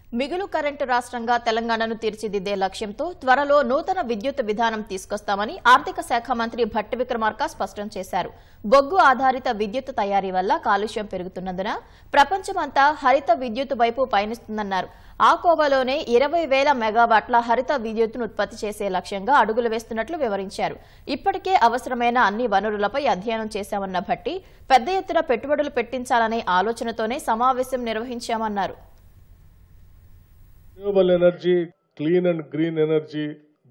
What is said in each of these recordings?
మిగులు కరెంటు రాష్ట్రంగా తెలంగాణను తీర్చిదిద్దే లక్ష్యంతో త్వరలో నూతన విద్యుత్ విధానం తీసుకొస్తామని ఆర్థిక శాఖ మంత్రి భట్టి విక్రమార్క స్పష్టం చేశారు. బొగ్గు ఆధారిత విద్యుత్ తయారీ వల్ల కాలుష్యం పెరుగుతున్నందున ప్రపంచమంతా హరిత విద్యుత్ వైపు పయనిస్తుందన్నారు. ఆ కోవలోనే 20,000 మెగావాట్ల హరిత విద్యుత్తును ఉత్పత్తి చేసే లక్ష్యంగా అడుగులు వేస్తున్నట్లు వివరించారు. ఇప్పటికే అవసరమైన అన్ని వనరులపై అధ్యయనం చేశామన్న భట్టి పెద్ద ఎత్తున పెట్టుబడులు పెట్టించాలనే ఆలోచనతోనే సమావేశం నిర్వహించామన్నారు. Renewable energy, clean and green energy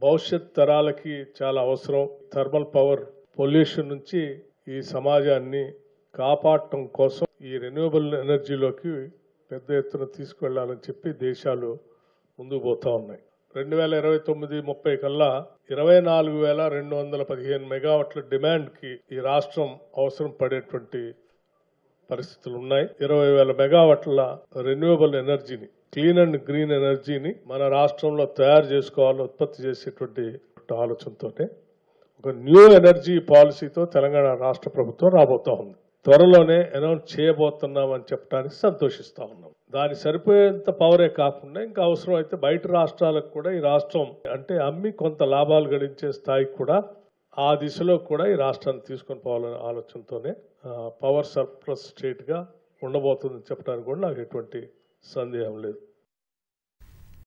భవిష్యత్ తరాలకి చాలా అవసరం. థర్మల్ పవర్ పొల్యూషన్ నుంచి ఈ సమాజాన్ని కాపాడటం కోసం ఈ రెన్యూవబుల్ ఎనర్జీలోకి పెద్ద ఎత్తున తీసుకువెళ్లాలని చెప్పి దేశాలు ముందుకు పోతా ఉన్నాయి. 2029-30 కల్లా 24,215 మెగావాట్ల డిమాండ్ కి ఈ రాష్ట్రం అవసరం పడేటువంటి పరిస్థితులు ఉన్నాయి. 20,000 మెగావాట్ల రెన్యూవబుల్ ఎనర్జీని, క్లీన్ అండ్ గ్రీన్ ఎనర్జీని మన రాష్ట్రంలో తయారు చేసుకోవాలి, ఉత్పత్తి చేసేటువంటి ఆలోచనతోనే ఒక న్యూ ఎనర్జీ పాలసీతో తెలంగాణ రాష్ట్ర ప్రభుత్వం రాబోతా ఉంది. త్వరలోనే అనౌన్స్ చేయబోతున్నామని చెప్పడానికి సంతోషిస్తా ఉన్నాం. దాని సరిపోయేంత పవరే కాకుండా ఇంకా అవసరం అయితే బయట రాష్ట్రాలకు కూడా ఈ రాష్ట్రం అంటే అమ్మి కొంత లాభాలు గడించే స్థాయికి కూడా ఆ దిశలో కూడా ఈ రాష్ట్రాన్ని తీసుకొని పోవాలనే ఆలోచనతోనే పవర్ సర్ప్లస్ స్టేట్ గా ఉండబోతుందని చెప్పడానికి కూడా నాకు ఎటువంటి సందేహం లేదు.